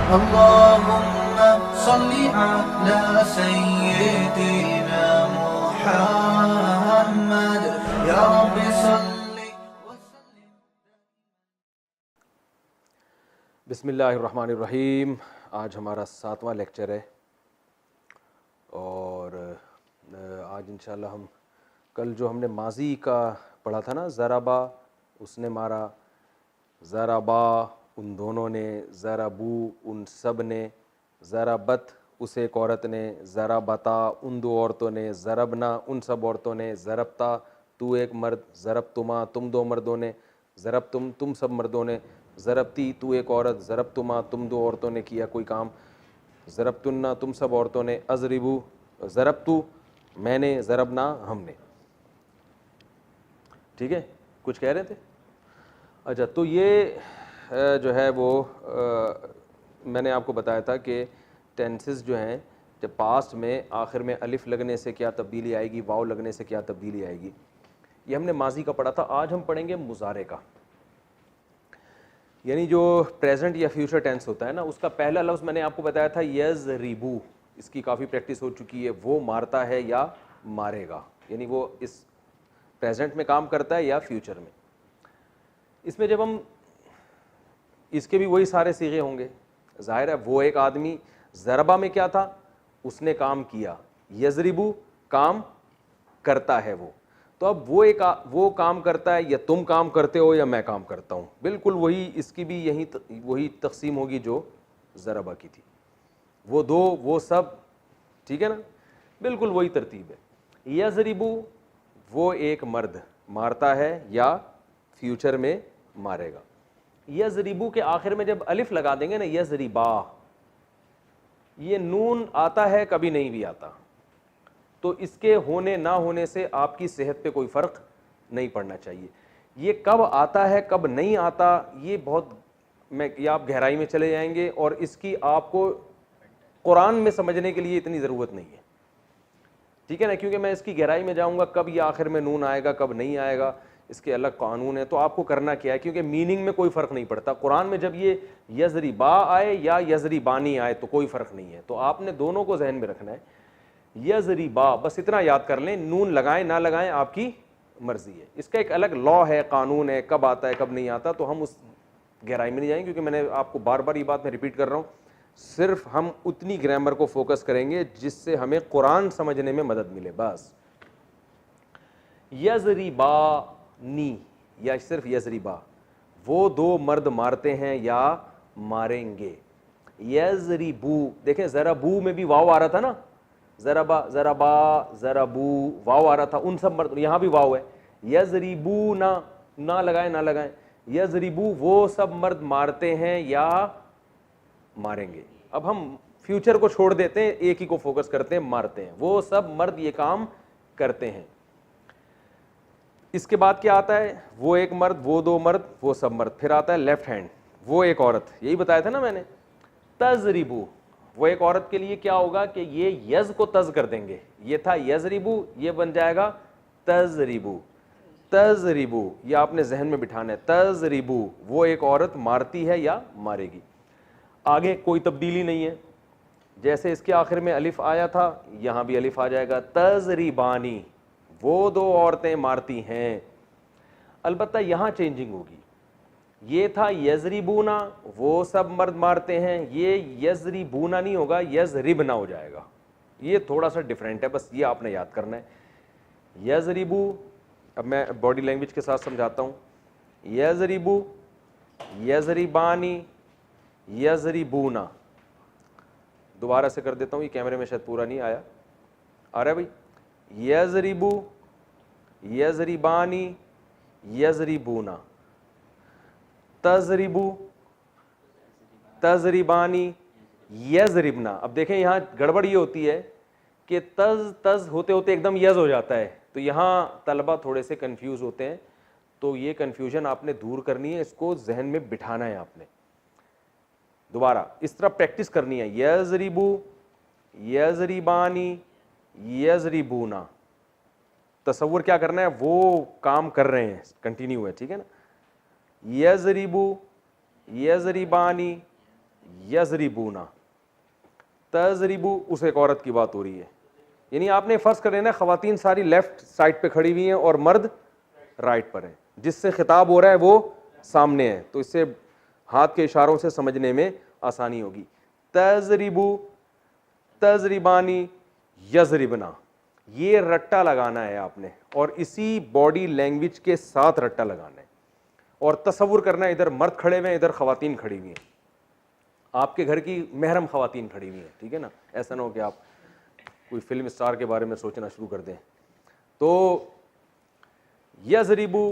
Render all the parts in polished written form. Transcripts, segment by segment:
अल्लाहुम्मा सल्ली अला सय्यिदिना मुहम्मद या रब्बि सल्ली व सल्लिम। बिस्मिल्लाहिर्रहमानिर्रहीम। आज हमारा 7वां लेक्चर है और आज इंशाल्लाह हम कल जो हमने माजी का पढ़ा था ना, ज़राबा उसने मारा, ज़राबा उन दोनों ने, ज़राबू उन सब ने, ज़राबत उस एक औरत ने, ज़राबता उन दो औरतों ने, ज़रबना उन सब औरतों ने, ज़रबता तू एक मर्द, ज़रबतुमा तुम दो मर्दों ने, ज़रबतुम तुम सब मर्दों ने, ज़रबती तू एक औरत, ज़रबतुमा तुम दो औरतों ने किया कोई काम, ज़रबतुन्ना तुम सब औरतों ने, अज़रिबू ज़रबतु मैंने, ज़रबना हमने। ठीक है, कुछ कह रहे थे? अच्छा, तो ये जो है वो मैंने आपको बताया था कि टेंसेस जो हैं, जब पास्ट में आखिर में अलिफ लगने से क्या तब्दीली आएगी, वाव लगने से क्या तब्दीली आएगी, ये हमने माजी का पढ़ा था। आज हम पढ़ेंगे मुजारे का, यानी जो प्रेजेंट या फ्यूचर टेंस होता है ना, उसका पहला लफ्ज़ मैंने आपको बताया था यज़रिबू। इसकी काफ़ी प्रैक्टिस हो चुकी है। वो मारता है या मारेगा, यानी वो इस प्रेजेंट में काम करता है या फ्यूचर में। इसमें जब हम इसके भी वही सारे सीगे होंगे, जाहिर है वो एक आदमी, ज़रबा में क्या था, उसने काम किया, यज़रिबू काम करता है वो। तो अब वो काम करता है या तुम काम करते हो या मैं काम करता हूँ, बिल्कुल वही, इसकी भी वही तकसीम होगी जो ज़रबा की थी। वो दो वो सब, ठीक है ना, बिल्कुल वही तरतीब है। यज़रिबू वो एक मर्द मारता है या फ्यूचर में मारेगा। यज़रिबू के आखिर में जब अलिफ लगा देंगे ना, यज़रिबा, ये नून आता है कभी नहीं भी आता, तो इसके होने ना होने से आपकी सेहत पे कोई फ़र्क नहीं पड़ना चाहिए। ये कब आता है कब नहीं आता, ये बहुत या आप गहराई में चले जाएंगे और इसकी आपको कुरान में समझने के लिए इतनी ज़रूरत नहीं है, ठीक है ना, क्योंकि मैं इसकी गहराई में जाऊंगा कब ये आखिर में नून आएगा कब नहीं आएगा, इसके अलग कानून है। तो आपको करना क्या है, क्योंकि मीनिंग में कोई फ़र्क नहीं पड़ता। कुरान में जब ये यज़रिबा आए या यज़रिबानी आए तो कोई फ़र्क नहीं है, तो आपने दोनों को जहन में रखना है। यज़रिबा, बस इतना याद कर लें, नून लगाएं ना लगाएं आपकी मर्जी है। इसका एक अलग लॉ है, कानून है, कब आता है कब नहीं आता, तो हम उस गहराई में नहीं जाएंगे, क्योंकि मैंने आपको बार बार ये बात मैं रिपीट कर रहा हूँ। सिर्फ हम उतनी ग्रामर को फोकस करेंगे जिससे हमें कुरान समझने में मदद मिले, बस। यज़रिबानी या सिर्फ यज़रिबा, वो दो मर्द मारते हैं या मारेंगे। यज़रिबू, देखें ज़राबू में भी वाव आ रहा था ना, ज़राबा ज़राबा ज़राबू वाव आ रहा था, उन सब मर्द, यहाँ भी वाव है। यज़रिबू ना लगाएं ना लगाएं, यज़रिबू वो सब मर्द मारते हैं या मारेंगे। अब हम फ्यूचर को छोड़ देते हैं, एक ही को फोकस करते हैं, मारते हैं, वो सब मर्द ये काम करते हैं। इसके बाद क्या आता है, वो एक मर्द वो दो मर्द वो सब मर्द, फिर आता है लेफ्ट हैंड, वो एक औरत, यही बताया था ना मैंने। तज़रिबू, वो एक औरत के लिए क्या होगा कि ये यज को तज कर देंगे, ये था यज़रिबू, ये बन जाएगा तज़रिबू। तज़रिबू ये आपने जहन में बिठाना है, तज़रिबू वो एक औरत मारती है या मारेगी। आगे कोई तब्दीली नहीं है, जैसे इसके आखिर में अलिफ आया था यहां भी अलिफ आ जाएगा। तज़रिबानी वो दो औरतें मारती हैं, अलबत्ता यहां चेंजिंग होगी। ये था यज़रिबूना वो सब मर्द मारते हैं, ये यज़रिबूना नहीं होगा, यज़रिबना हो जाएगा। ये थोड़ा सा डिफरेंट है, बस ये आपने याद करना है। यज़रिबू, अब मैं बॉडी लैंग्वेज के साथ समझाता हूं। यज़रिबू, यज़रिबानी, यज़रिबूना। दोबारा से कर देता हूं, ये कैमरे में शायद पूरा नहीं आया, आ रहा है भाई। यज़रिबू, यज़रिबानी, यज़रिबूना। तज़रिबू, तज़रिबानी, यज़रिबना। अब देखें यहां गड़बड़ ये होती है कि तज तज होते होते एकदम यज हो जाता है, तो यहां तलबा थोड़े से कंफ्यूज होते हैं, तो ये कंफ्यूजन आपने दूर करनी है, इसको जहन में बिठाना है आपने। दोबारा इस तरह प्रैक्टिस करनी है, यज़रिबू, यज़रिबानी, यज़रिबूना। तसव्वुर क्या करना है, वो काम कर रहे हैं, कंटिन्यू है, ठीक है ना। यज़रिबू, यज़रिबानी, यजरिबूना, तजरिबू उस एक औरत की बात हो रही है। यानी आपने फर्ज कर लेना खवातीन सारी लेफ्ट साइड पे खड़ी हुई हैं और मर्द राइट पर हैं, जिससे खिताब हो रहा है वो सामने है, तो इससे हाथ के इशारों से समझने में आसानी होगी। तजरिबू, तजरिबानी, यजरिबना, ये रट्टा लगाना है आपने और इसी बॉडी लैंग्वेज के साथ रट्टा लगाना है। और तसव्वुर करना है इधर मर्द खड़े हुए हैं, इधर खवातीन खड़ी हुई हैं, आपके घर की महरम खवातीन खड़ी हुई हैं, ठीक है ना। ऐसा ना हो कि आप कोई फिल्म स्टार के बारे में सोचना शुरू कर दें। तो यजरिबू,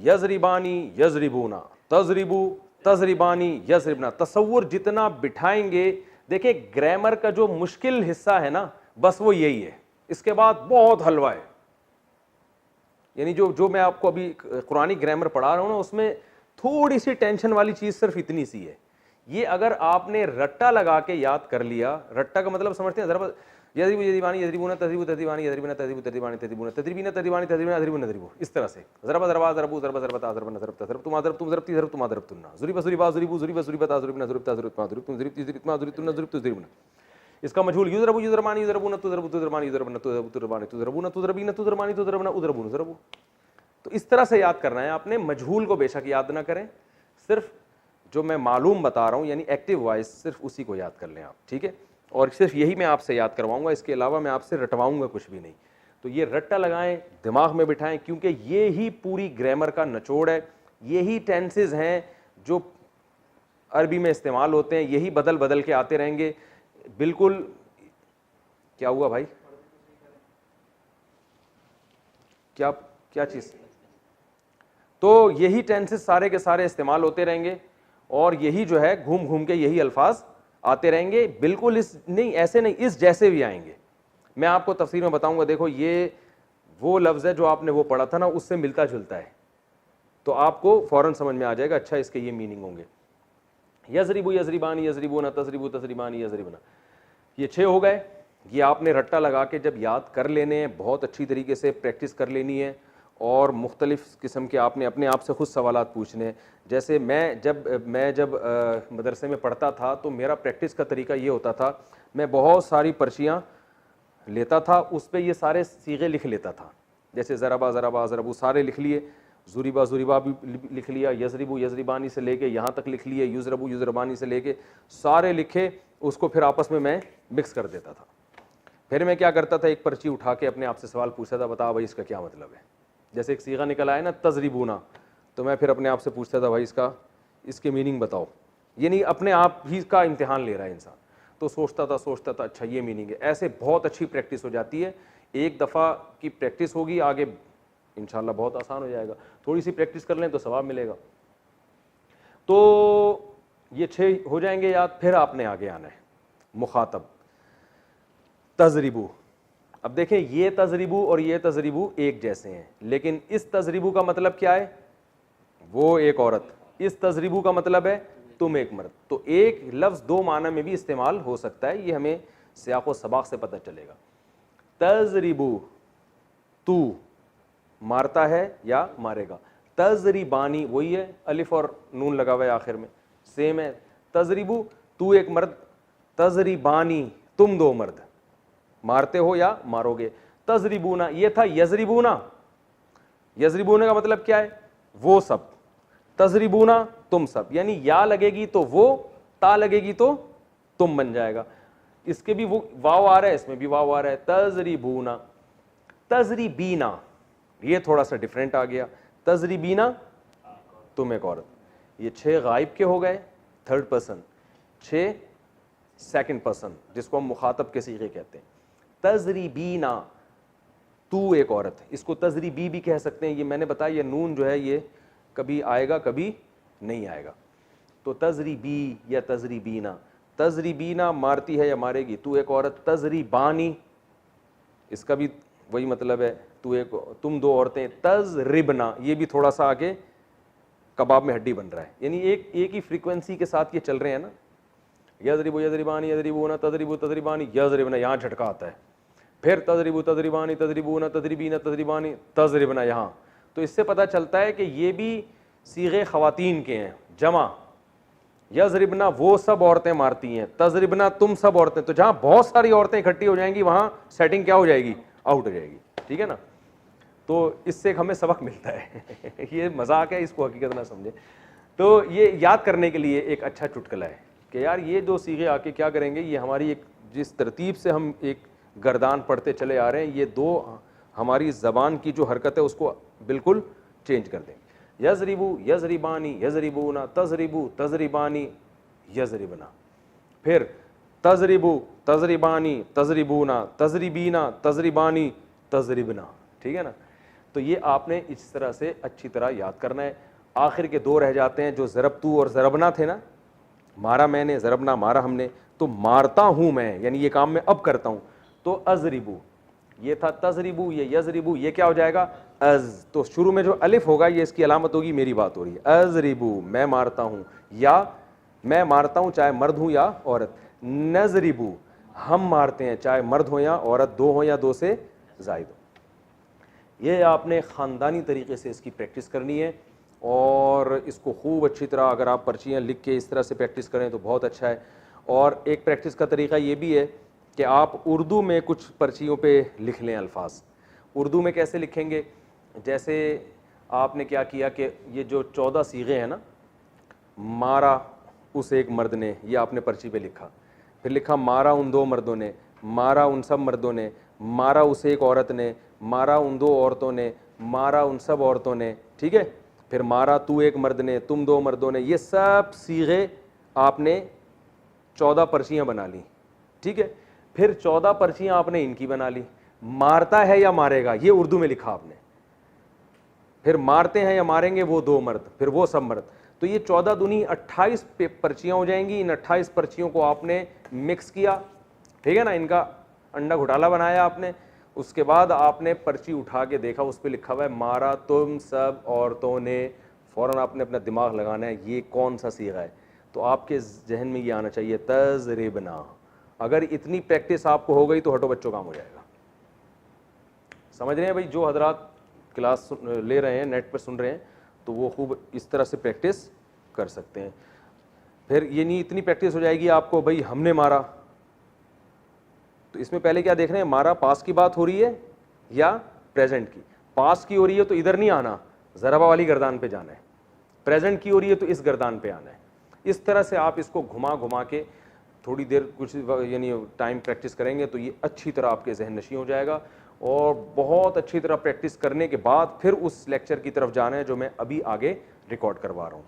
यजरिबानी, यजरिबूना, तजरिबू, तजरिबानी, यजरिबना, तसव्वुर जितना बिठाएंगे। देखिए ग्रामर का जो मुश्किल हिस्सा है ना, बस वो यही है, इसके बाद बहुत हलवा है। यानी जो मैं आपको अभी कुरानी ग्रामर पढ़ा रहा हूं ना, उसमें थोड़ी सी टेंशन वाली चीज सिर्फ इतनी सी है। ये अगर आपने रट्टा लगा के याद कर लिया, रट्टा का मतलब समझते हैं जरा, यदरिबू यदरिबानी यदरिबूना तदरिबू तदरिबानी यदरिबना तदरिबू तदरिबानी तदरिबूना तदरिबीना तदरिबानी तदरिबना तदरिबू नदरिबू, इस तरह से ज़रबा ज़रबा ज़रबू ज़रबा ज़रबता ज़रबना ज़रबता ज़रब तुमा ज़रब तुम ज़रबती ज़रब तुमा ज़रबतुन्ना ज़ुरिबा ज़ुरिबा ज़ुरिबू ज़ुरिबा ज़ुरिबता ज़ुरिबना ज़ुरिबता ज़ुरिबतमा ज़ुरिबतुम ज़ुरिबती ज़ुरिबतमा ज़ुरिबतुन्ना ज़ुरिबतु ज़ुरिबना। इसका मजहूल युज़रबू युज़रमानी युज़रबूना तुज़रबू तुज़रमानी युज़रबना तुज़रबू तुज़रमानी तुज़रबूना तुज़रबीना तुज़रमानी तुज़रबना उज़रबून ज़रबू। तो इस तरह से याद करना है आपने। मजहूल को बेशक याद ना करें, सिर्फ जो मैं मालूम बता रहा हूं यानी एक्टिव वॉइस, सिर्फ उसी को याद कर लें आप, ठीक है। और सिर्फ यही मैं आपसे याद करवाऊंगा, इसके अलावा मैं आपसे रटवाऊंगा कुछ भी नहीं। तो ये रट्टा लगाएं, दिमाग में बिठाएं, क्योंकि ये ही पूरी ग्रामर का निचोड़ है। यही टेंसेज हैं जो अरबी में इस्तेमाल होते हैं, यही बदल बदल के आते रहेंगे। बिल्कुल, क्या हुआ भाई, क्या क्या चीज? तो यही टेंसेज सारे के सारे इस्तेमाल होते रहेंगे और यही जो है घूम घूम के यही अल्फाज आते रहेंगे। बिल्कुल इस नहीं, ऐसे नहीं, इस जैसे भी आएंगे। मैं आपको तफसीर में बताऊंगा। देखो ये वो लफ्ज़ है जो आपने वो पढ़ा था ना, उससे मिलता जुलता है, तो आपको फौरन समझ में आ जाएगा अच्छा इसके ये मीनिंग होंगे। यजरिबू यजरिबानी यजरिबूना तजरिबू तजरिबानी यजरिबना, ये 6 हो गए। ये आपने रट्टा लगा के जब याद कर लेने हैं, बहुत अच्छी तरीके से प्रैक्टिस कर लेनी है और मुख्तलिफ़ किस्म के आपने अपने आप से खुद सवालात पूछने हैं। जैसे मैं जब मदरसे में पढ़ता था तो मेरा प्रैक्टिस का तरीका ये होता था, मैं बहुत सारी पर्चियाँ लेता था, उस पर ये सारे सीगे लिख लेता था। जैसे ज़रबा ज़रबा ज़रबू सारे लिख लिए, ज़ुरिबा ज़ुरिबा भी लिख लिया, यजरिबू यजरिबानी से लेके यहाँ तक लिख लिए, युज़रबू युज़रबानी से लेके सारे लिखे, उसको फिर आपस में मैं मिक्स कर देता था। फिर मैं क्या करता था, एक पर्ची उठा के अपने आप से सवाल पूछता था, बता भाई इसका क्या मतलब है। जैसे एक सीगा निकल आया ना तजरिबूना, तो मैं फिर अपने आप से पूछता था भाई इसके मीनिंग बताओ। ये नहीं अपने आप ही का इम्तिहान ले रहा है इंसान, तो सोचता था अच्छा ये मीनिंग है। ऐसे बहुत अच्छी प्रैक्टिस हो जाती है। एक दफ़ा की प्रैक्टिस होगी, आगे इंशाल्लाह बहुत आसान हो जाएगा। थोड़ी सी प्रैक्टिस कर लें तो सवाब मिलेगा। तो ये 6 हो जाएंगे याद। फिर आपने आगे आना है मुखातब, तजरिबू। अब देखें ये तजरिबू और ये तजरिबू एक जैसे हैं, लेकिन इस तजरिबू का मतलब क्या है, वो एक औरत, इस तजरिबू का मतलब है तुम एक मर्द। तो एक लफ्ज़ 2 माना में भी इस्तेमाल हो सकता है, ये हमें सियाक़ो सबाक़ से पता चलेगा। तजरिबू, तू मारता है या मारेगा। तजरिबानी वही है, अलिफ और नून लगा हुआ है आखिर में, सेम है। तजरिबू तू एक मर्द, तजरिबानी तुम 2 मर्द, मारते हो या मारोगे। तजरिबूना ये था यजरिबूना, यजरिबूना का मतलब क्या है, वो सब, तजरिबूना तुम सब, यानी या लगेगी तो वो, ता लगेगी तो तुम बन जाएगा। इसके भी वो वाव आ रहा है, इसमें भी वाव आ रहा है। तजरिबूना, तजरिबीना ये थोड़ा सा डिफरेंट आ गया। तजरिबीना तुम एक औरत। ये 6 गायब के हो गए, थर्ड पर्सन, 6 सेकंड पर्सन जिसको हम मुखातब के सीगे कहते हैं। तजरिबीना तू एक औरत, इसको तजरिबी भी कह सकते हैं। ये मैंने बताया ये नून जो है ये कभी आएगा कभी नहीं आएगा। तो तजरिबी या तजरिबीना, तजरिबीना मारती है या मारेगी, तू एक औरत। तजरिबानी इसका भी वही मतलब है, तुम 2 औरतें। तजरिबना ये भी थोड़ा सा आगे कबाब में हड्डी बन रहा है, यानी एक ही फ्रीक्वेंसी के साथ ये चल रहे हैं ना। यजरिबू यजरिबानी यजरिबूना तजरिबू तजरिबानी यजरिबना, यहाँ झटका आता है। फिर तजरिबू तजरिबानी तजरिबूना तजरिबीना तजरिबानी तजरिबना यहाँ। तो इससे पता चलता है कि ये भी सीगे खवातीन के हैं, जमा। यजरिबना वो सब औरतें मारती हैं, तजरिबना तुम सब औरतें। तो जहां बहुत सारी औरतें इकट्ठी हो जाएंगी वहां सेटिंग क्या हो जाएगी, आउट हो जाएगी, ठीक है ना। तो इससे हमें सबक मिलता है ये मजाक है, इसको हकीकत ना समझे। तो ये याद करने के लिए एक अच्छा चुटकुला है कि यार ये दो सीगे आके क्या करेंगे, ये हमारी एक जिस तरतीब से हम एक गर्दान पढ़ते चले आ रहे हैं, ये दो हमारी ज़बान की जो हरकत है उसको बिल्कुल चेंज कर देंगे। यजरिबू यजरिबानी यजरिबूना, तजरिबू तजरिबानी यजरिबना, फिर तजरिबू तजरिबानी तजरिबूना, तजरिबीना तजरिबानी तजरिबना, ठीक है ना। तो ये आपने इस तरह से अच्छी तरह याद करना है। आखिर के दो रह जाते हैं जो ज़रबतू और ज़रबना थे ना, मारा मैंने, ज़रबना मारा हमने, तो मारता हूं मैं, यानी ये काम मैं अब करता हूं, तो अजरिबू, ये था तजरिबू, ये यजरिबू, ये क्या हो जाएगा अज। तो शुरू में जो अलिफ होगा ये इसकी अलामत होगी, मेरी बात हो रही है, अजरिबू मैं मारता हूं, या मैं मारता हूं चाहे मर्द हूं या औरत। नजरिबू हम मारते हैं चाहे मर्द हो या औरत, दो हो या दो से जायद हो। ये आपने ख़ानदानी तरीके से इसकी प्रैक्टिस करनी है, और इसको खूब अच्छी तरह अगर आप पर्चियाँ लिख के इस तरह से प्रैक्टिस करें तो बहुत अच्छा है। और एक प्रैक्टिस का तरीका ये भी है कि आप उर्दू में कुछ पर्चियों पे लिख लें अल्फाज। उर्दू में कैसे लिखेंगे, जैसे आपने क्या किया कि ये जो 14 सीगे हैं ना, मारा उस एक मर्द ने, ये आपने पर्ची पे लिखा, फिर लिखा मारा उन दो मर्दों ने, मारा उन सब मर्दों ने, मारा उस एक औरत ने, मारा उन दो औरतों ने, मारा उन सब औरतों ने, ठीक है। फिर मारा तू एक मर्द ने, तुम दो मर्दों ने, ये सब सीगे आपने 14 पर्चियाँ बना ली, ठीक है। फिर 14 पर्चियाँ आपने इनकी बना ली, मारता है या मारेगा ये उर्दू में लिखा आपने, फिर मारते हैं या मारेंगे वो दो मर्द, फिर वो सब मर्द। तो ये 14 दूनी 28 पर्चियाँ हो जाएंगी। इन 28 पर्चियों को आपने मिक्स किया, ठीक है ना, इनका अंडा घोटाला बनाया आपने। उसके बाद आपने पर्ची उठा के देखा, उस पर लिखा हुआ है मारा तुम सब औरतों ने। फ़ौरन आपने अपना दिमाग लगाना है ये कौन सा सीगा है, तो आपके जहन में ये आना चाहिए तजरिबना। अगर इतनी प्रैक्टिस आपको हो गई तो हटो बच्चों काम हो जाएगा। समझ रहे हैं भाई, जो हजरात क्लास ले रहे हैं, नेट पर सुन रहे हैं, तो वो खूब इस तरह से प्रैक्टिस कर सकते हैं। फिर ये नहीं इतनी प्रैक्टिस हो जाएगी आपको, भाई हमने मारा, तो इसमें पहले क्या देख रहे हैं, मारा पास की बात हो रही है या प्रेजेंट की। पास की हो रही है तो इधर नहीं आना, ज़रबा वाली गर्दान पे जाना है। प्रेजेंट की हो रही है तो इस गर्दान पे आना है। इस तरह से आप इसको घुमा घुमा के थोड़ी देर कुछ यानी टाइम प्रैक्टिस करेंगे तो ये अच्छी तरह आपके जहन नशी हो जाएगा। और बहुत अच्छी तरह प्रैक्टिस करने के बाद फिर उस लेक्चर की तरफ जाना है जो मैं अभी आगे रिकॉर्ड करवा रहा हूँ।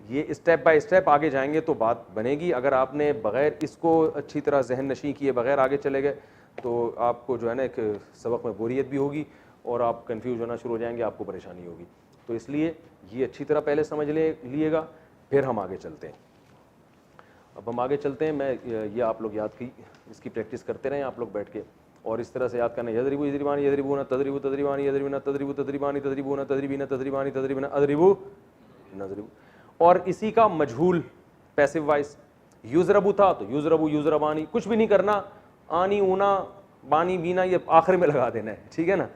ये स्टेप बाय स्टेप आगे जाएंगे तो बात बनेगी। अगर आपने बग़ैर इसको अच्छी तरह जहन नशी किए बगैर आगे चले गए तो आपको जो है ना एक सबक में बोरियत भी होगी और आप कंफ्यूज होना शुरू हो जाएंगे, आपको परेशानी होगी। तो इसलिए ये अच्छी तरह पहले समझ लिएगा, फिर हम आगे चलते हैं। अब हम आगे चलते हैं, मैं ये आप लोग याद की इसकी प्रैक्टिस करते रहें आप लोग बैठ के, और इस तरह से याद करना, यजरिबू यजरिबानी यजरिबूना तजरिबू तजरिबानी यजरिबना तजरिबू तजरिबानी तजरिबूना तजरिबीना तजरिबानी तजरिबना अजरिबू नजरिबू। और इसी का मजहूल पैसिव वॉइस, युजरबू था तो युजरबू युजरबानी, कुछ भी नहीं करना, आनी ऊना बानी बीना ये आखिर में लगा देना है, ठीक है ना।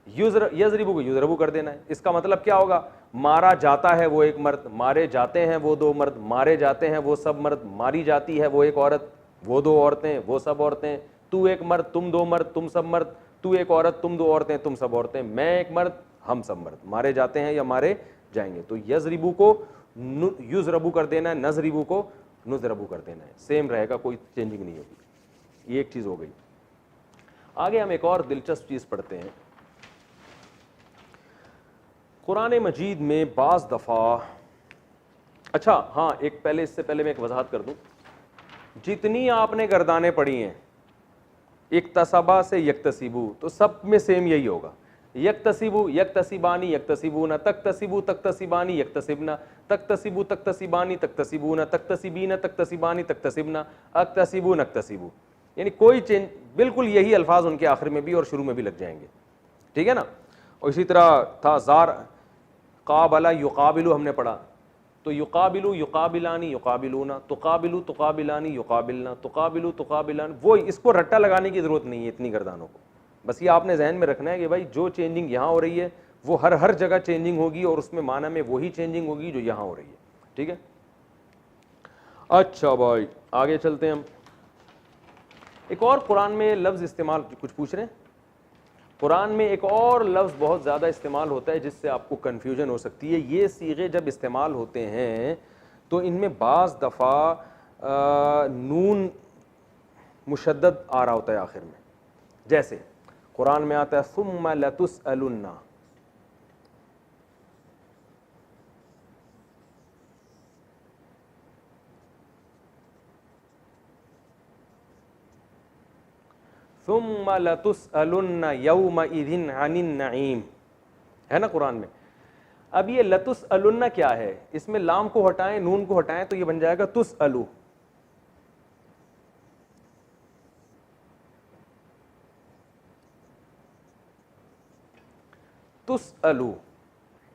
यजरिबू को युजरबू कर देना है। इसका मतलब क्या होगा, मारा जाता है वो एक मर्द, मारे जाते हैं वो दो मर्द, मारे जाते हैं वो सब मर्द, मारी जाती है वो एक औरत, वो दो औरतें, वो सब औरतें, तू एक मर्द तुम दो मर्द तुम सब मर्द, तू एक औरत तुम दो औरतें तुम सब औरतें, मैं एक मर्द हम सब मर्द, मारे जाते हैं या मारे जाएंगे। तो यजरिबू को युजरबू कर देना है, नजरिबू को नुजरबू कर देना है, सेम रहेगा, कोई चेंजिंग नहीं होगी। ये एक चीज हो गई। आगे हम एक और दिलचस्प चीज पढ़ते हैं। कुरान मजीद में बाज़ दफ़ा, अच्छा हाँ, एक पहले इससे पहले मैं एक वजाहत कर दूं, जितनी आपने गर्दानें पढ़ी हैं इक्तसबा से यक्तसिबू, तो सब में सेम यही होगा, यक्तसिबू यक्तसिबानी यक्तसिबूना, तक्तसिबू तक्तसिबानी यक्तसिबना, तक्तसिबू तक्तसिबानी तक्तसिबूना, तक्तसिबीना तक्तसिबानी तक्तसिबना, अक्तसिबू नक्तसिबू, यानी कोई चेंज, बिल्कुल यही अल्फाज उनके आखिर में भी और शुरू में भी लग जाएंगे, ठीक है ना। और इसी तरह था जार काबला युकाबिलू, हमने पढ़ा, तो युकाबिलू युकाबिलानी युकाबिलूना, तुकाबिलू तुकाबिलानी युकाबिलना, तुकाबिलू तुकाबिलानी, वो इसको रट्टा लगाने की ज़रूरत नहीं है इतनी गर्दानों को, बस ये आपने जहन में रखना है कि भाई जो चेंजिंग यहाँ हो रही है वो हर जगह चेंजिंग होगी और उसमें माना में वही चेंजिंग होगी जो यहाँ हो रही है, ठीक है। अच्छा भाई आगे चलते हैं हम। एक और कुरान में लफ्ज़ इस्तेमाल, कुछ पूछ रहे हैं? कुरान में एक और लफ्ज़ बहुत ज़्यादा इस्तेमाल होता है जिससे आपको कन्फ्यूजन हो सकती है। ये सीगे जब इस्तेमाल होते हैं तो इनमें बाज़ दफ़ा नून मुशद्दद आ रहा होता है आखिर में। जैसे कुरान में आता है सुम्मा लतुसअलुन्ना, सुम्मा लतुसअलुन्ना यौमइज़िन अनिन नईम, है ना कुरान में। अब ये लतुसअलुन्ना क्या है? इसमें लाम को हटाएं, नून को हटाएं तो ये बन जाएगा तुसअलु। तुसअलु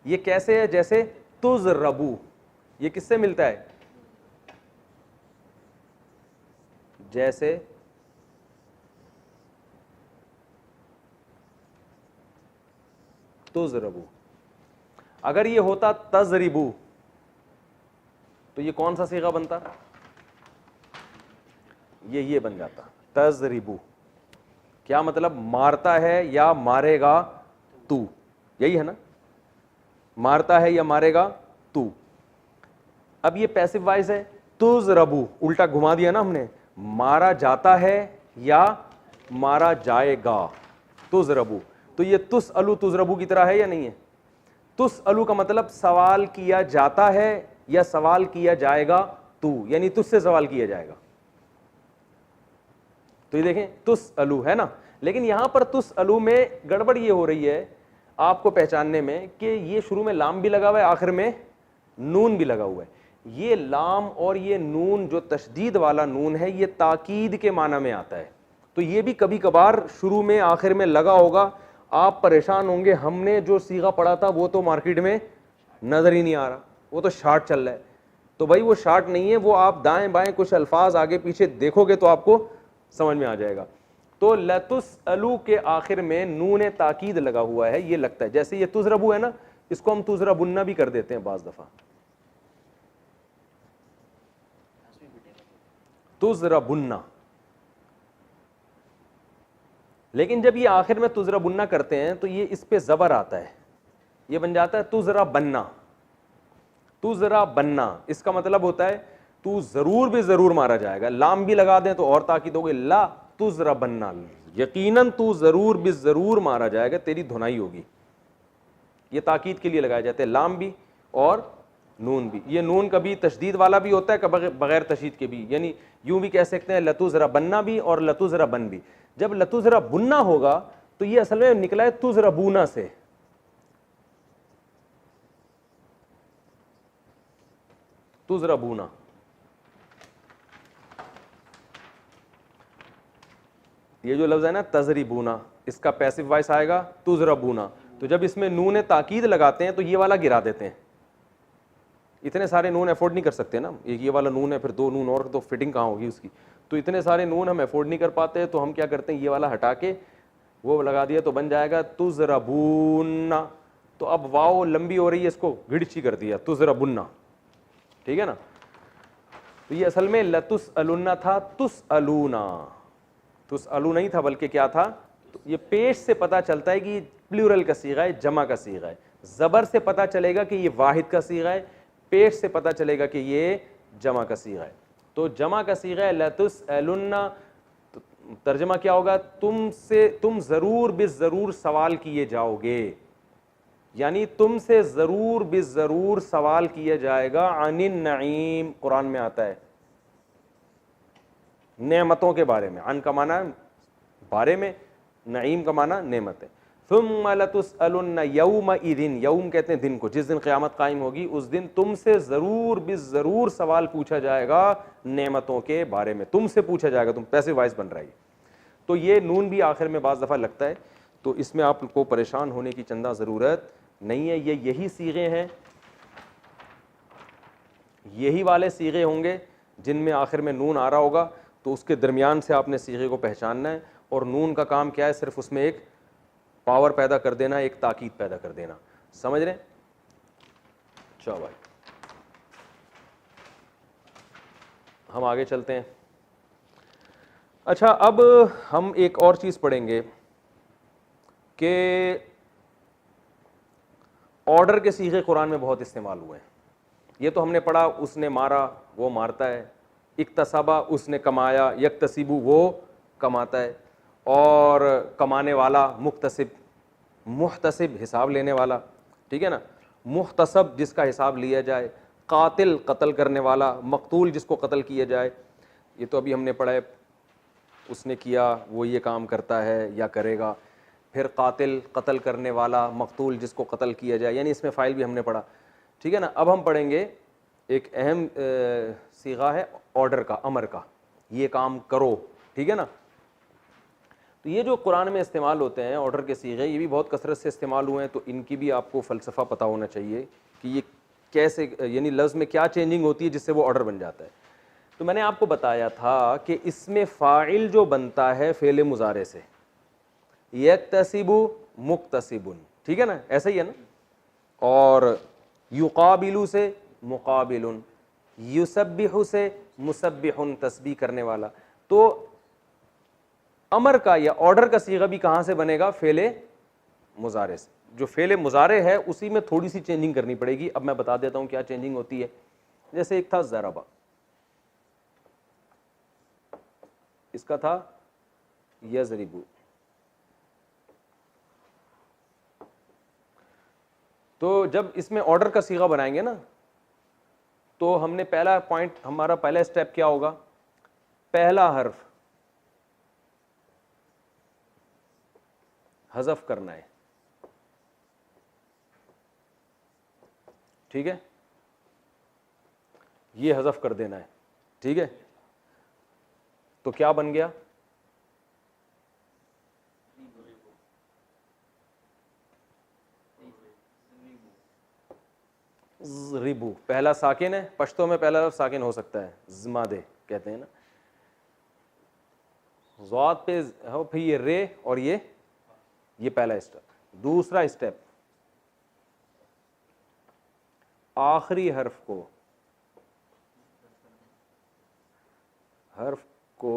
ये कैसे है? जैसे तुज़रबू, ये किससे मिलता है? जैसे तुज़रबू। अगर ये होता तज़रिबू तो ये कौन सा सीगा बनता? ये बन जाता तज़रिबू। क्या मतलब? मारता है या मारेगा तू, यही है ना, मारता है या मारेगा तू। अब ये पैसिव वॉइस है, तुज़रबू उल्टा घुमा दिया ना हमने, मारा जाता है या मारा जाएगा, तुज़रबू। तो ये तुसअलु तुज़रबू की तरह है या नहीं है? तुसअलु का मतलब सवाल किया जाता है या सवाल किया जाएगा तू, यानी तुझसे सवाल किया जाएगा। तो ये देखें तुसअलु है ना, लेकिन यहां पर तुसअलु में गड़बड़ ये हो रही है आपको पहचानने में कि ये शुरू में लाम भी लगा हुआ है, आखिर में नून भी लगा हुआ है। ये लाम और ये नून जो तशदीद वाला नून है ये ताकीद के माना में आता है। तो ये भी कभी कभार शुरू में आखिर में लगा होगा, आप परेशान होंगे हमने जो सीगा पढ़ा था वो तो मार्केट में नजर ही नहीं आ रहा, वो तो शार्ट चल रहा है। तो भाई वो शार्ट नहीं है, वो आप दाएं बाएं कुछ अल्फाज आगे पीछे देखोगे तो आपको समझ में आ जाएगा। तो लतुसअलु के आखिर में नून ताकीद लगा हुआ है, ये लगता है जैसे ये तुज़रबू है ना, इसको हम तुज़रबुन्ना भी कर देते हैं बाज दफा, तुज़रबुन्ना। लेकिन जब ये आखिर में तुज़रबुन्ना करते हैं तो ये इस पे ज़बर आता है, ये बन जाता है तुज़रबन्ना। तुज़रबन्ना इसका मतलब होता है तू जरूर भी जरूर मारा जाएगा। लाम भी लगा दें तो और ताकीद हो गई, ला तुज़रबन्ना, यकीनन तू जरूर भी जरूर मारा जाएगा, तेरी धुनाई होगी। ये ताकीद के लिए लगाए जाते हैं लाम भी और नून भी। ये नून कभी तशदीद वाला भी होता है, कभी बगैर तशदीद के भी, यानी यूं भी कह सकते हैं लतुज़रबन्ना भी और लतुज़रबन भी। जब लतुज़रबुन्ना होगा तो ये असल में निकला है तुज़रबूना से। तुज़रबूना ये जो लफ्ज़ है ना तज़रिबूना, इसका पैसिव वॉइस आएगा तुज़रबूना। तो जब इसमें नून ताकीद लगाते हैं तो ये वाला गिरा देते हैं। इतने सारे नून अफोर्ड नहीं कर सकते ना, एक ये वाला नून है फिर दो नून और, तो फिटिंग कहाँ होगी उसकी। तो इतने सारे नून हम अफोर्ड नहीं कर पाते, तो हम क्या करते हैं, ये वाला हटा के वो लगा दिया तो बन जाएगा तुज़रबूना। तो अब वाओ लंबी हो रही है, इसको गिड़ची कर दिया तुज़रबुन्ना, ठीक है ना। तो ये असल में लतुसअलुन्ना था, तुसअलूना। तुसअलू नहीं था बल्कि क्या था, तो ये पेश से पता चलता है कि प्लूरल का सीगा है, जमा का सीगा है। ज़बर से पता चलेगा कि ये वाहिद का सीगा है, पेश से पता चलेगा कि ये जमा का सीगा है। तो जमा का सीगा है लतुसअलुन्ना, तो तर्जमा क्या होगा, तुमसे तुम ज़रूर बिज़रूर सवाल किए जाओगे, यानी तुमसे ज़रूर बिज़रूर सवाल किया जाएगा। अनिन नईम कुरान में आता है, नेमतों के बारे में। अन का माना बारे में, नईम का माना नेमत है। सुम्मा लतुसअलुन्ना यौमइज़िन, यौम कहते हैं दिन को, जिस दिन क़यामत कायम होगी उस दिन तुमसे ज़रूर बिज़रूर सवाल पूछा जाएगा नेमतों के बारे में, तुमसे पूछा जाएगा। तुम पैसिव वॉइस बन रहा है। तो ये नून भी आखिर में बाज़ दफ़ा लगता है, तो इसमें आपको परेशान होने की चंदा ज़रूरत नहीं है। ये यही सीगे हैं, यही वाले सीगे होंगे जिनमें आखिर में नून आ रहा होगा, तो उसके दरमियान से आपने सीगे को पहचानना है। और नून का काम क्या है, सिर्फ उसमें एक पावर पैदा कर देना, एक ताकीद पैदा कर देना। समझ रहे हैं? चलो भाई हम आगे चलते हैं। अच्छा, अब हम एक और चीज़ पढ़ेंगे कि ऑर्डर के सीगे कुरान में बहुत इस्तेमाल हुए हैं। ये तो हमने पढ़ा, उसने मारा वो मारता है, इक्तसबा उसने कमाया, यक्तसिबु वो कमाता है, और कमाने वाला मुक्तसिब, मुहतसिब हिसाब लेने वाला, ठीक है ना, मुहतसब जिसका हिसाब लिया जाए, कातिल कत्ल करने वाला, मकतूल जिसको कत्ल किया जाए। ये तो अभी हमने पढ़ा है, उसने किया वो ये काम करता है या करेगा। फिर कातिल कत्ल करने वाला, मकतूल जिसको कत्ल किया जाए, यानी इसमें फ़ाइल भी हमने पढ़ा, ठीक है ना। अब हम पढ़ेंगे एक अहम सीगा है ऑर्डर का, अमर का, ये काम करो, ठीक है ना। तो ये जो कुरान में इस्तेमाल होते हैं ऑर्डर के सीगे, ये भी बहुत कसरत से इस्तेमाल हुए हैं, तो इनकी भी आपको फ़लसफ़ा पता होना चाहिए कि ये कैसे, यानी लफ्ज़ में क्या चेंजिंग होती है जिससे वो ऑर्डर बन जाता है। तो मैंने आपको बताया था कि इसमें फ़ाइल जो बनता है फ़ेल मुज़ारे से, यक्तसिबु मुक्तसिबुन, ठीक है ना, ऐसा ही है ना। और युकाबिलु से मुकाबिलुन, युसब्बिहु से मुसब्बिहुन, तस्बीह करने वाला। तो अमर का या ऑर्डर का सीगा भी कहाँ से बनेगा? फ़ेले मुज़ारे से। जो फ़ेले मुज़ारे है उसी में थोड़ी सी चेंजिंग करनी पड़ेगी। अब मैं बता देता हूँ क्या चेंजिंग होती है। जैसे एक था ज़रबा, इसका था यज़रिबु। तो जब इसमें ऑर्डर का सीगा बनाएंगे ना, तो हमने पहला पॉइंट, हमारा पहला स्टेप क्या होगा? पहला हर्फ हज़फ करना है, ठीक है, ये हज़फ कर देना है, ठीक है। तो क्या बन गया? रिबू। पहला साकिन है, पश्तो में पहला लफ्ज़ साकिन हो सकता है, ज़मादे कहते हैं ना। ज़ाद पे हो, फिर ये रे और ये पहला स्टेप। दूसरा स्टेप, आखिरी हर्फ को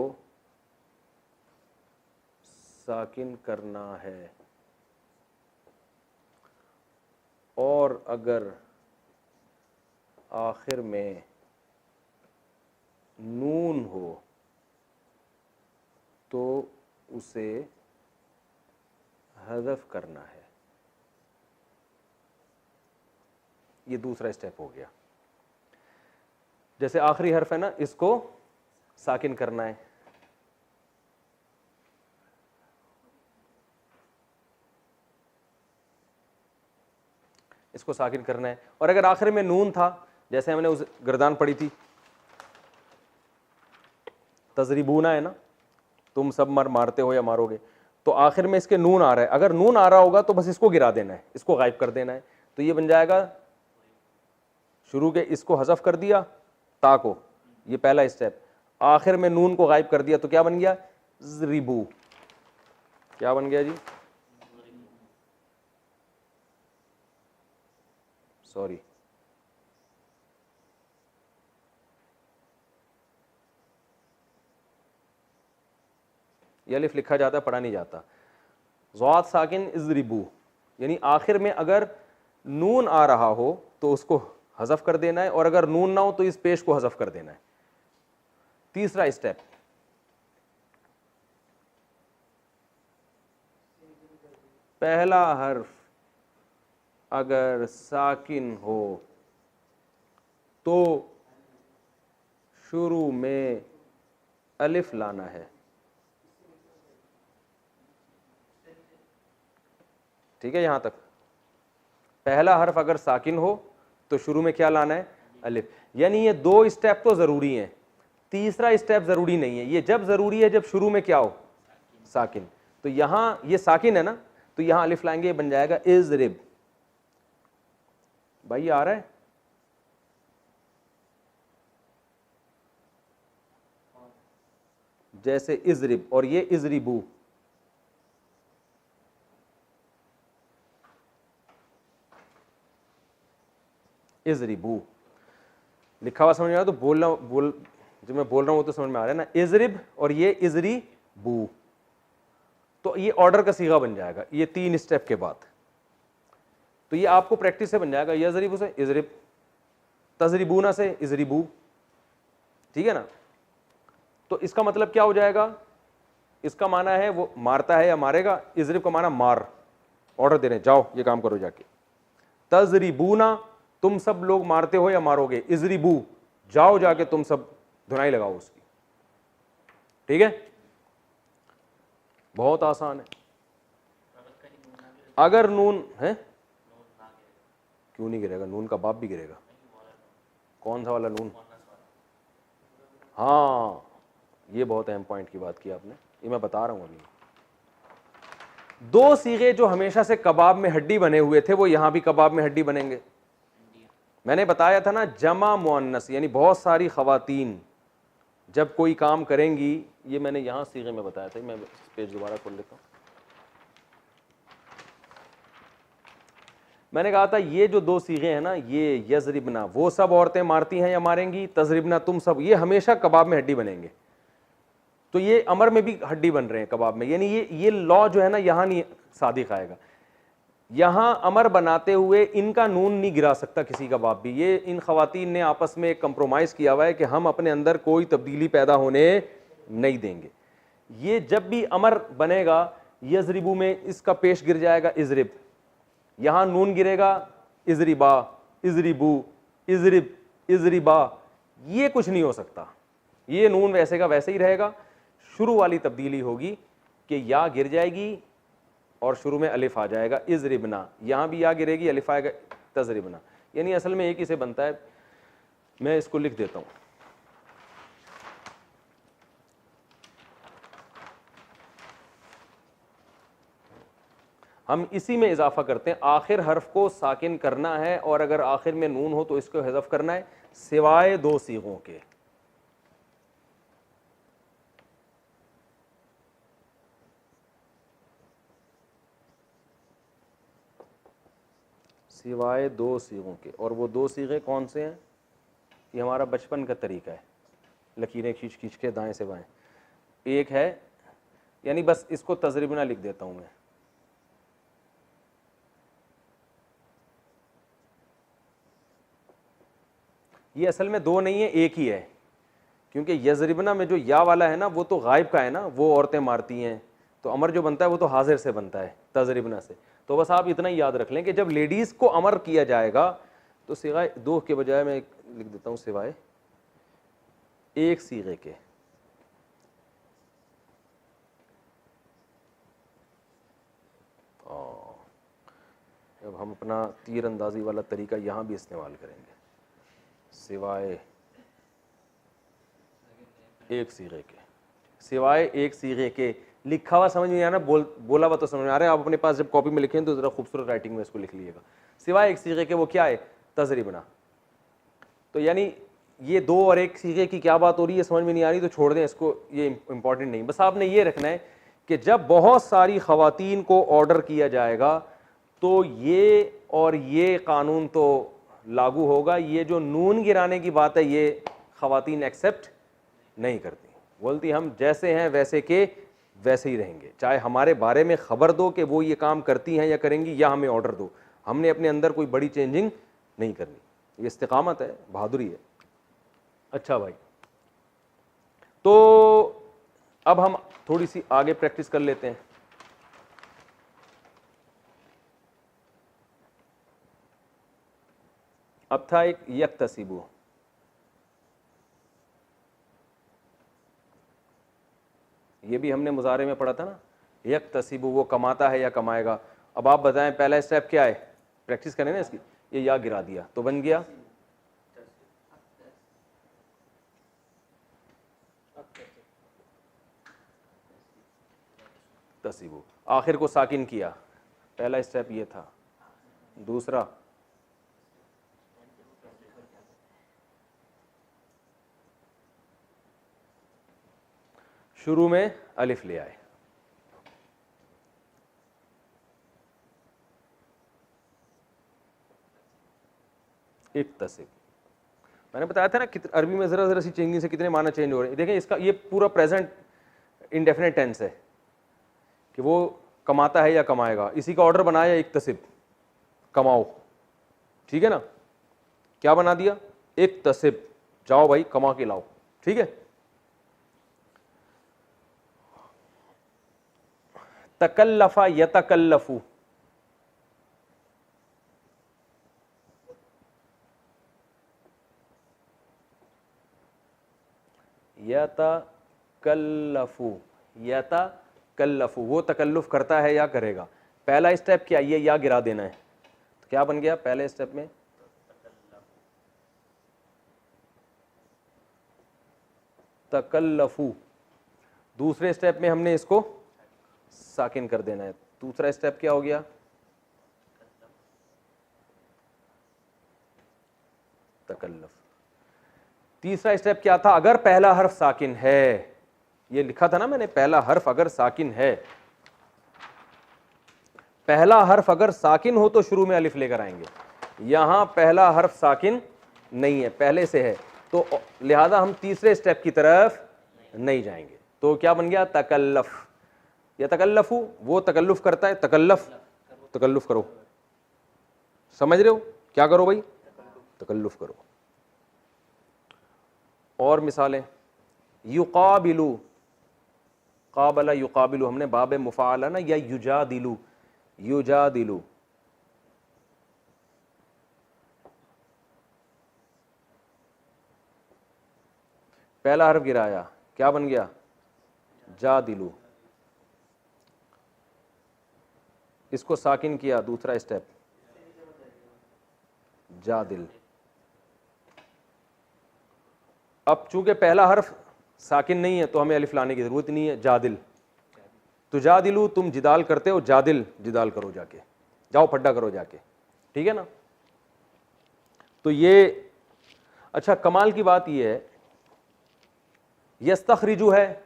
साकिन करना है, और अगर आखिर में नून हो तो उसे हज़फ करना है। ये दूसरा स्टेप हो गया। जैसे आखिरी हर्फ है ना, इसको साकिन करना है, इसको साकिन करना है। और अगर आखिर में नून था, जैसे हमने उस गर्दान पढ़ी थी, तजरिबूना है ना, तुम सब मारते हो या मारोगे, तो आखिर में इसके नून आ रहा है। अगर नून आ रहा होगा तो बस इसको गिरा देना है, इसको गायब कर देना है। तो ये बन जाएगा, शुरू के इसको हज़फ कर दिया, ता को, ये पहला स्टेप। आखिर में नून को गायब कर दिया तो क्या बन गया? ज़रिबू। क्या बन गया जी? सॉरी, ये अलिफ लिखा जाता है, पढ़ा नहीं जाता। ज़ाद साकिन इज़रिबू, यानी आखिर में अगर नून आ रहा हो तो उसको हज़फ कर देना है, और अगर नून ना हो तो इस पेश को हज़फ कर देना है। तीसरा स्टेप, पहला हर्फ अगर साकिन हो तो शुरू में अलिफ लाना है, ठीक है। यहां तक पहला हर्फ अगर साकिन हो तो शुरू में क्या लाना है? अलिफ। यानी ये दो स्टेप तो जरूरी हैं, तीसरा स्टेप जरूरी नहीं है। ये जब जरूरी है जब शुरू में क्या हो? साकिन। तो यहां ये साकिन है ना, तो यहां अलिफ लाएंगे, ये बन जाएगा इज़रिब। भाई ये आ रहा है? जैसे इज़रिब और ये इज़रिबू, इज़रिबू लिखा हुआ समझ में आया तो बोलना, जो मैं बोल रहा हूँ वो तो समझ में आ रहा है ना, इजरिब और ये इजरी बू, तो ये ऑर्डर का सीगा बन जाएगा ये 3 स्टेप के बाद। तो ये आपको प्रैक्टिस से बन जाएगा, यजरिबू से इजरिब, तजरिबूना से इजरिबू, ठीक है ना। तो इसका मतलब क्या हो जाएगा, इसका माना है वो मारता है या मारेगा, इजरिब का माना मार, ऑर्डर दे रहे हैं जाओ ये काम करो जाके। तजरिबूना तुम सब लोग मारते हो या मारोगे, इजरिबू जाओ जाके तुम सब धुनाई लगाओ उसकी, ठीक है, बहुत आसान है। अगर नून है, क्यों नहीं गिरेगा, नून का बाप भी गिरेगा। कौन सा वाला नून, हाँ ये बहुत अहम पॉइंट की बात की आपने, ये मैं बता रहा हूं अभी। 2 सीगे जो हमेशा से कबाब में हड्डी बने हुए थे वो यहां भी कबाब में हड्डी बनेंगे। मैंने बताया था ना, जमा मुअन्नस यानी बहुत सारी खवातीन जब कोई काम करेंगी, ये मैंने यहां सीगे में बताया था, मैं पेज दोबारा खोल लेता हूं। मैंने कहा था ये जो 2 सीगे हैं ना, ये यजरिबना वो सब औरतें मारती हैं या मारेंगी, तजरिबना तुम सब, ये हमेशा कबाब में हड्डी बनेंगे। तो ये अमर में भी हड्डी बन रहे हैं कबाब में, यानी ये लॉ जो है ना यहां नहीं सादिक आएगा। यहां अमर बनाते हुए इनका नून नहीं गिरा सकता किसी का बाप भी। ये इन खवातीन ने आपस में एक कंप्रोमाइज किया हुआ है कि हम अपने अंदर कोई तब्दीली पैदा होने नहीं देंगे। ये जब भी अमर बनेगा यजरिबू में इसका पेश गिर जाएगा इजरिब, यहां नून गिरेगा इजरिबा, इजरिबू, इजरिब, इजरिबा, ये कुछ नहीं हो सकता। ये नून वैसे का वैसे ही रहेगा। शुरू वाली तब्दीली होगी कि या गिर जाएगी और शुरू में अलिफ आ जाएगा इजरिबना, यहां भी या गिरेगी अलिफ आएगा तजरिबना, यानी असल में एक ही से बनता है। मैं इसको लिख देता हूं, हम इसी में इजाफा करते हैं। आखिर हर्फ को साकिन करना है और अगर आखिर में नून हो तो इसको हज़फ करना है, सिवाय 2 सीगों के। सिवाय 2 सीगों के, और वो 2 सीगे कौन से हैं, ये हमारा बचपन का तरीका है, लकीरें खींच खींच के दाएं से बाएं। एक है, यानी बस इसको तजरिबना लिख देता हूं मैं, ये असल में 2 नहीं है, एक ही है, क्योंकि यजरिबना में जो या वाला है ना वो तो गायब का है ना, वो औरतें मारती हैं, तो अमर जो बनता है वो तो हाजिर से बनता है तजरिबना से। तो बस आप इतना ही याद रख लें कि जब लेडीज़ को अमर किया जाएगा तो सिवाय 2 के बजाय मैं लिख देता हूं सिवाय 1 सीगे के। अब हम अपना तीर अंदाजी वाला तरीका यहां भी इस्तेमाल करेंगे, सिवाय 1 सीगे के, सिवाय 1 सीगे के। लिखा हुआ समझ में आ रहा है, बोला हुआ तो समझ में आ रहा है। आप अपने पास जब कॉपी में लिखें तो ज़रा खूबसूरत राइटिंग में इसको लिख लीजिएगा, सिवाय 1 सीगे के। वो क्या है, तजरिबना। तो यानी ये 2 और 1 सीगे की क्या बात हो रही है समझ में नहीं आ रही तो छोड़ दें इसको, ये इंपॉर्टेंट नहीं। बस आपने ये रखना है कि जब बहुत सारी खवातीन को ऑर्डर किया जाएगा तो ये और ये कानून तो लागू होगा। ये जो नून गिराने की बात है ये खवातीन एक्सेप्ट नहीं करती, बोलती हम जैसे हैं वैसे के वैसे ही रहेंगे, चाहे हमारे बारे में खबर दो कि वो ये काम करती हैं या करेंगी, या हमें ऑर्डर दो, हमने अपने अंदर कोई बड़ी चेंजिंग नहीं करनी। ये इस्तिकामत है, बहादुरी है। अच्छा भाई, तो अब हम थोड़ी सी आगे प्रैक्टिस कर लेते हैं। अब था एक यक्तसिबु, ये भी हमने मुजारे में पढ़ा था ना, यक्तसिबु वो कमाता है या कमाएगा। अब आप बताएं पहला स्टेप क्या है, प्रैक्टिस करें ना इसकी। ये या गिरा दिया तो बन गया तसिबु, आखिर को साकिन किया, पहला स्टेप ये था। दूसरा शुरू में अलिफ ले आए, इक्तसिब। मैंने बताया था ना अरबी में ज़रा ज़रा सी चेंजिंग से कितने माना चेंज हो रहे हैं। देखें इसका ये पूरा प्रेजेंट इंडेफिनेट टेंस है कि वो कमाता है या कमाएगा। इसी का ऑर्डर बनाया इक्तसिब, कमाओ, ठीक है ना। क्या बना दिया? इक्तसिब, जाओ भाई कमा के लाओ, ठीक है। तकल्लफा यतकल्लफू, यतकल्लफू, यतकल्लफू, वो तकल्लुफ करता है या करेगा। पहला स्टेप क्या, ये या गिरा देना है। तो क्या बन गया पहले स्टेप में? तकल्लफू। दूसरे स्टेप में हमने इसको साकिन कर देना है। दूसरा स्टेप क्या हो गया? तकल्लफ। तीसरा स्टेप क्या था? अगर पहला हर्फ साकिन है, ये लिखा था ना मैंने, पहला हर्फ अगर साकिन है, पहला हर्फ अगर साकिन हो तो शुरू में अलिफ लेकर आएंगे। यहां पहला हर्फ साकिन नहीं है, पहले से है, तो लिहाजा हम तीसरे स्टेप की तरफ नहीं जाएंगे। तो क्या बन गया? तकल्लफ। या तकल्लफू, वो तकल्लुफ करता है, तकल्लफ, तकल्लुफ करो। समझ रहे हो? क्या करो भाई? तकल्लुफ करो। और मिसालें, युकाबिलू, काबला युकाबिलू, हमने बाब मुफाला ना, या युजादिलू, युजादिलू। पहला हर्फ गिराया, क्या बन गया? जादिलू। इसको साकिन किया, दूसरा स्टेप जादिल। अब चूंकि पहला हर्फ साकिन नहीं है तो हमें अलिफ लाने की जरूरत नहीं है। जादिल, तो जादिलू, तुम जिदाल करते हो, जादिल, जिदाल करो जाके, जाओ फड्डा करो जाके, ठीक है ना। तो ये अच्छा, कमाल की बात ये है, यस्तखरिजु है,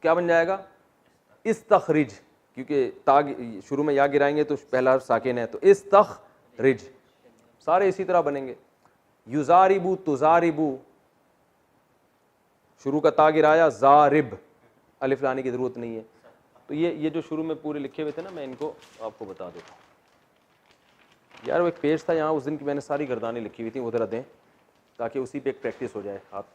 क्या बन जाएगा? इस्तखरिज, क्योंकि ताग शुरू में या गिराएंगे तो पहला हर्फ साकिन है, तो इस्तखरिज, सारे इसी तरह बनेंगे। युजारिबू, तुजारिबू, शुरू का ता गिराया, जारिब, अलिफ लाने की जरूरत नहीं है। तो ये जो शुरू में पूरे लिखे हुए थे ना, मैं इनको आपको बता देता हूँ। यार वो एक पेज था यहाँ उस दिन की, मैंने सारी गर्दानें लिखी हुई थी, वो जरा दें ताकि उसी पे एक प्रैक्टिस हो जाए। आप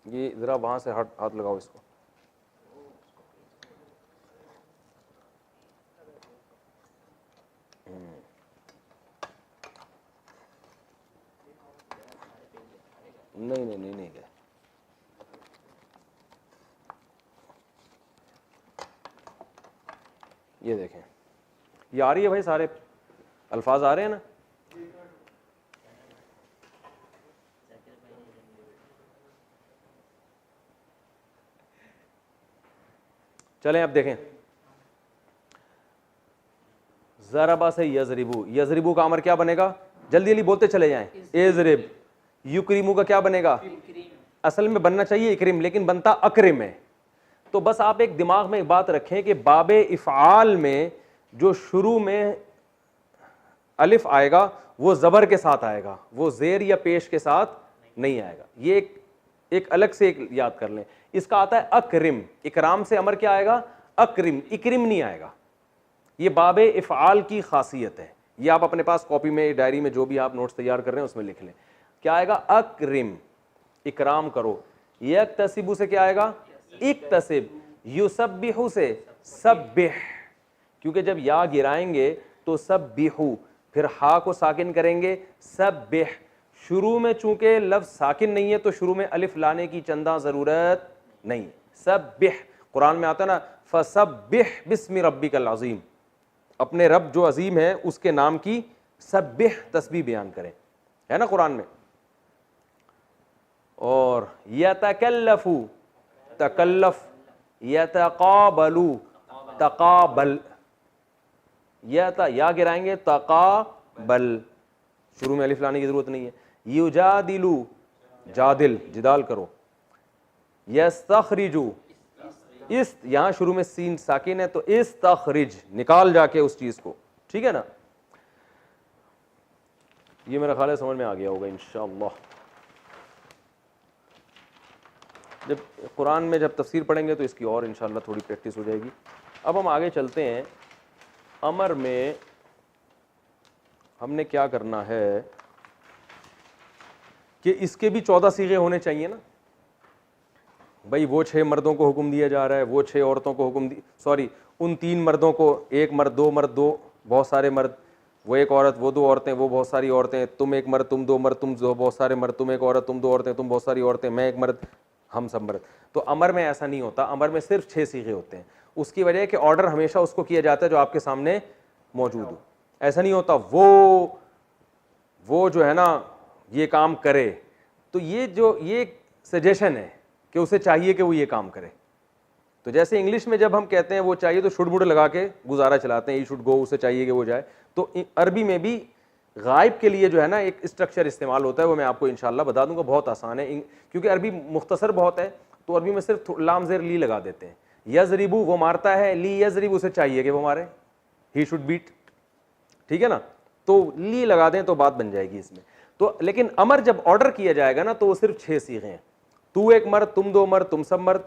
ये ज़रा वहाँ से हाथ लगाओ इसको। नहीं गए। ये देखें, ये आ रही है भाई, सारे अल्फाज आ रहे हैं ना। चलें अब देखें, ज़रबा से यज़रिबू, यज़रिबू का अमर क्या बनेगा? जल्दी जल्दी बोलते चले जाएं। इज़रिब। युक्रिमू का क्या बनेगा? असल में बनना चाहिए इक्रिम, लेकिन बनता अक्रिम है। तो बस आप एक दिमाग में एक बात रखें कि बाबे इफ़आल में जो शुरू में अलिफ आएगा वो ज़बर के साथ आएगा, वो ज़ेर या पेश के साथ नहीं आएगा। ये एक अलग से एक याद कर लें। इसका आता है अक्रिम, इकराम से अमर क्या आएगा? अक्रिम, इक्रिम नहीं आएगा। ये बाबे इफ़आल की खासियत है। ये आप अपने पास कॉपी में, डायरी में, जो भी आप नोट्स तैयार कर रहे हैं उसमें लिख लें। क्या आएगा? अक्रिम, इकराम करो। यक्तसिबु से क्या आएगा? इक्तसिब। युसब्बिहु से सब्बिह, क्योंकि जब या गिराएंगे तो सब्बिहु, फिर हा को साकिन करेंगे, सब्बिह। शुरू में चूंकि लफ्ज साकिन नहीं है तो शुरू में अलिफ लाने की चंदा जरूरत नहीं। सब्बिह, कुरान में आता है ना, फसब्बिह बिस्मि रब्बिकल अज़ीम, अपने रब जो अजीम है उसके नाम की सब्बिह तस्बीह बयान करें, है ना कुरान में। और यतकल्लफू, तकल्लफ, यतकाबलू, तकाबल, या गिराएंगे, तकाबल, शुरू में अलिफ लाने की जरूरत नहीं है। युजादिलू, जादिल, जिदाल करो। यस्तखरिजू, इस यहाँ शुरू में सीन साकिन है तो इस्तखरिज, निकाल जाके उस चीज को, ठीक है ना। ये मेरा ख्याल है समझ में आ गया होगा इंशाअल्लाह। जब कुरान में जब तफसीर पढ़ेंगे तो इसकी और इंशाअल्लाह थोड़ी प्रैक्टिस हो जाएगी। अब हम आगे चलते हैं। अमर में हमने क्या करना है कि इसके भी 14 सीगे होने चाहिए ना भाई। वो 6 मर्दों को हुक्म दिया जा रहा है, वो 6 औरतों को हुक्म सॉरी उन 3 मर्दों को, एक मर्द, दो बहुत सारे मर्द, वो एक औरत, वो 2 औरतें, वो बहुत सारी औरतें, तुम एक मर्द, तुम 2 मर्द, तुम बहुत सारे मर्द, तुम एक औरत, तुम 2 औरतें, तुम बहुत सारी औरतें, मैं एक मर्द, हम सब मर्द। तो अमर में ऐसा नहीं होता, अमर में सिर्फ 6 सीगे होते हैं। उसकी वजह है कि ऑर्डर हमेशा उसको किया जाता है जो आपके सामने मौजूद हो। ऐसा नहीं होता वो जो है ना ये काम करे, तो ये सजेशन है कि उसे चाहिए कि वो ये काम करे। तो जैसे इंग्लिश में जब हम कहते हैं वो चाहिए तो शुड वुड लगा के गुजारा चलाते हैं, ही शुड गो, उसे चाहिए कि वो जाए। तो अरबी में भी गायब के लिए जो है ना एक स्ट्रक्चर इस्तेमाल होता है, वो मैं आपको इंशाल्लाह बता दूंगा, बहुत आसान है। क्योंकि अरबी मुख्तसर बहुत है तो अरबी में सिर्फ लाम ज़ेर ली लगा देते हैं। यजरिबू वो मारता है, ली यजरिब उसे चाहिए कि वो मारे, ही शुड बीट, ठीक है ना। तो ली लगा दें तो बात बन जाएगी इसमें। तो लेकिन अमर जब ऑर्डर किया जाएगा ना तो वो सिर्फ 6 सीगे हैं। तू एक मर्द, तुम 2 मर्द, तुम सब मर्द,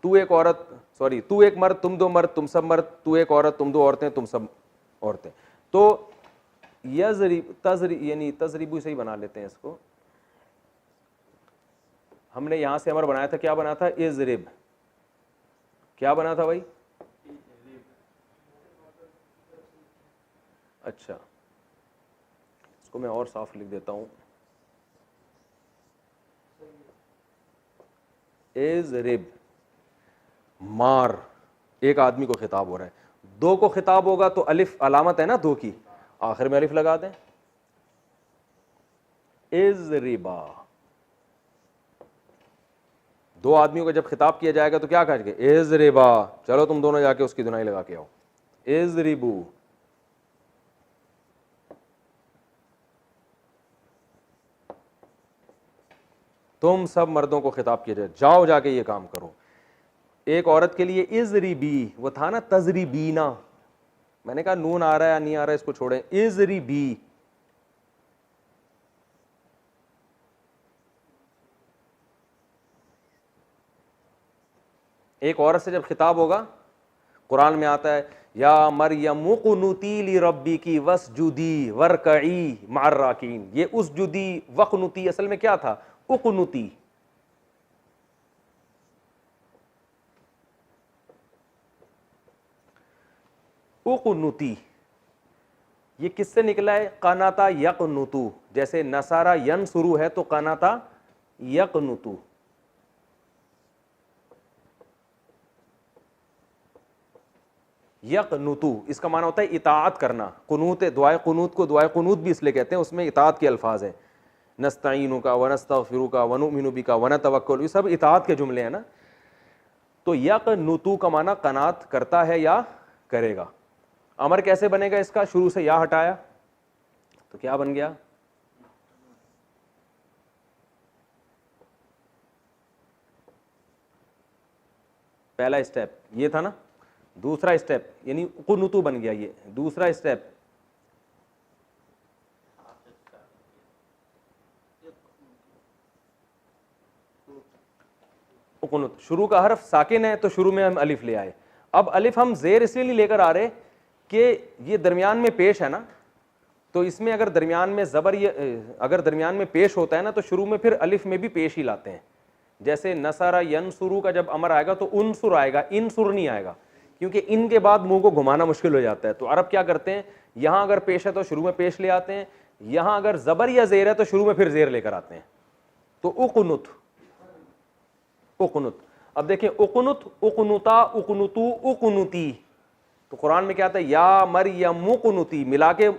तू एक औरत, सॉरी तू एक मर्द, तुम 2 मर्द, तुम सब मर्द, तू एक औरत, तुम 2 औरतें, तुम सब औरतें। तो यानी तजरीबू से ही बना लेते हैं इसको। हमने यहां से अमर बनाया था, क्या बना था, इजरिब, क्या बना था भाई, अच्छा इसको मैं और साफ लिख देता हूं, इजरिब, मार, एक आदमी को खिताब हो रहा है। 2 को खिताब होगा तो अलिफ अलामत है ना 2 की, आखिर में अलिफ लगा दें, इजरिबा। 2 आदमियों को जब खिताब किया जाएगा तो क्या कहेंगे, इजरिबा, चलो तुम दोनों जाके उसकी धुनाई लगा के आओ, इजरिबू। तुम सब मर्दों को खिताब किया जाए, जाओ जाके ये काम करो। एक औरत के लिए इजरिबी, वो था ना तजरिबीना, मैंने कहा नून आ रहा है या नहीं आ रहा है इसको छोड़ें, इजरिबी। एक औरत से जब खिताब होगा, कुरान में आता है या मरियम उक़नुती लिरब्बी की वस्जुदी वरकई मार राकीन। ये उसजुदी वक़नुती असल में क्या था, उक़नुती। उक़नुती ये किससे निकला है, कनाता यक़नुतु, जैसे नसारा यनसुरु है तो कनाता यक़नुतु। यक़नुतु इसका माना होता है इताअत करना। कुनूत, दुआए कुनूत को दुआए कुनूत भी इसलिए कहते हैं, उसमें इताअत के अल्फाज हैं। नस्तईनु का, वनस्तगफिरु का, वनुमिनु बिका, वनतवक्कल, ये सब इताअत के जुमले हैं ना। तो यक़नुतु का माना कनात करता है या करेगा। अमर कैसे बनेगा इसका, शुरू से या हटाया तो क्या बन गया, पहला स्टेप ये था ना, दूसरा स्टेप यानी कुनुतु बन गया, ये दूसरा स्टेप कुनुत। शुरू का हर्फ साकिन है तो शुरू में हम अलिफ ले आए। अब अलिफ हम जेर इसलिए नहीं लेकर आ रहे कि ये दरमियान में पेश है ना, तो इसमें अगर दरमियान में ज़बर अगर दरमियान में पेश होता है ना तो शुरू में फिर अलिफ में भी पेश ही लाते हैं। जैसे नसरा यनसुरु का जब अमर आएगा तो उनसुर आएगा, इनसुर नहीं आएगा, क्योंकि इनके बाद मुंह को घुमाना मुश्किल हो जाता है। तो अरब क्या करते हैं, यहां अगर पेश है तो शुरू में पेश ले आते हैं, यहां अगर ज़बर या ज़ेर है तो शुरू में फिर ज़ेर लेकर आते हैं। तो उक़नुत, उक़नुत। अब देखें उक़नुत, उक़नुता, उक़नुतु, उक़नुती। तो कुरान में क्या आता है, या मरियम उक़नुती, मिला के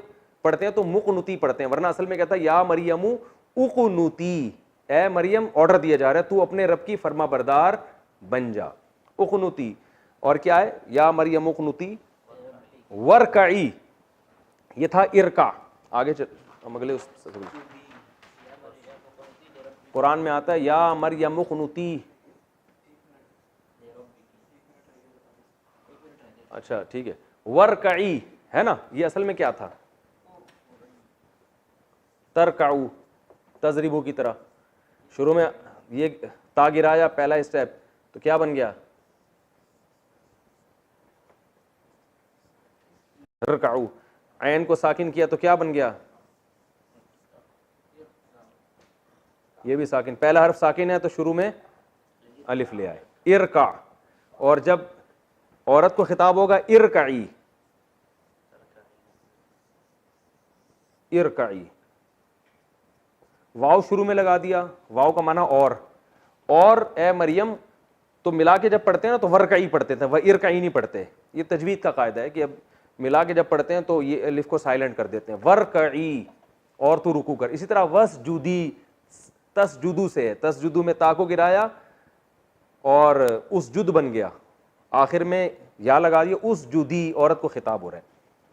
पढ़ते हैं तो मुक़नुती पढ़ते हैं, वरना असल में कहता है या मरियमु उक़नुती, ए मरियम ऑर्डर दिया जा रहा है तू अपने रब की फर्माबरदार बन जा, उक़नुती। और क्या है, या मरियम उक़नुती वरकई, ये था इरका। आगे चल हम अगले कुरान में आता है या मरियम उक़नुती, अच्छा ठीक है, वरकई है ना, ये असल में क्या था, तरकाऊ, तजरिबू की तरह। शुरू में ये ता गिराया पहला स्टेप, तो क्या बन गया, रकाऊ। ऐन को साकिन किया तो क्या बन गया, ये भी साकिन, पहला हर्फ साकिन है तो शुरू में अलिफ ले आए, इरका। और जब औरत को खिताब होगा इरकाई, इरकाई, वाव शुरू में लगा दिया, वाव का माना और ए मरियम, तो मिला के जब पढ़ते हैं ना तो वरकई पढ़ते थे, वह इरकई नहीं पढ़ते। ये तजवीद का कायदा है कि अब मिला के जब पढ़ते हैं तो ये अलिफ को साइलेंट कर देते हैं, वरकई, और तू रुकू कर। इसी तरह वसजुदी, तसजुदू से है, तसजुदू में ता को गिराया और उस जुद बन गया, आखिर में या लगा दिया, उस जुदी, औरत को खिताब हो रहा है।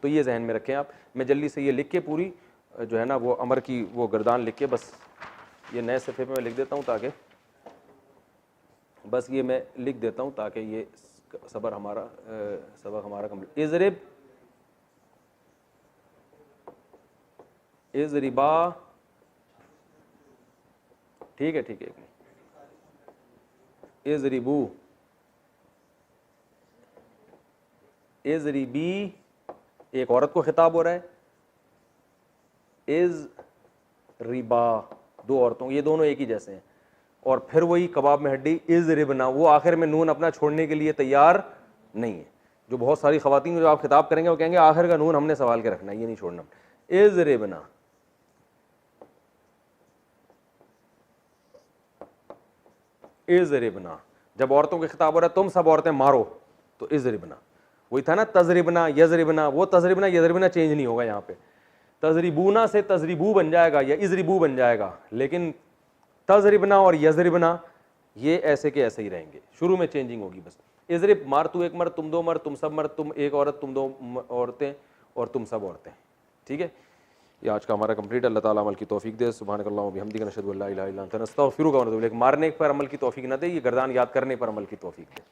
तो ये जहन में रखें आप। मैं जल्दी से ये लिख के पूरी जो है ना वो अमर की वो गर्दान लिख के बस ये नए सफ़े पे मैं लिख देता हूँ, ताकि बस ये मैं लिख देता हूँ ताकि ये सबक हमारा कम्प्लीट। इज़रिब, इज़रिबा, ठीक है ठीक है, इज़रिबू, इज़रिबी, एक औरत को खिताब हो रहा है, इज़ रिबा, दो औरतों, ये दोनों एक ही जैसे हैं। और फिर वही कबाब में हड्डी, इज़ रिबना, वो आखिर में नून अपना छोड़ने के लिए तैयार नहीं है। जो बहुत सारी खवातीन जो आप खिताब करेंगे वो कहेंगे आखिर का नून हमने सवाल के रखना, ये नहीं छोड़ना। इज़ रिबना, इज़ रिबना, जब औरतों के खिताब हो रहा है तुम सब औरतें मारो, तो इज़ रिबना। वही था ना तजरिबना यजरिबना, वो तजरिबना यजरिबना चेंज नहीं होगा यहाँ पे। तजरिबूना से तजरिबू बन जाएगा या इजरिबू बन जाएगा, लेकिन तजरिबना और यजरिबना ये ऐसे के ऐसे ही रहेंगे, शुरू में चेंजिंग होगी बस। इजरिब, मार तू एक मर्द, तुम दो मर्द, तुम सब मर्द, तुम एक औरत, तुम दो औरतें, और तुम सब औरतें। ठीक है, ये आज का हमारा कंप्लीट। अल्लाह ताला अमल की तौफीक दे। सुब्हानकल्लाहु व बिहम्दिका नशहदु अल्ला इलाहा इल्ला अंता नस्तगफिरुका व नतूबु इलैक। मारने पर अमल की तौफीक ना दे, ये गर्दान याद करने पर अमल की तौफीक दे।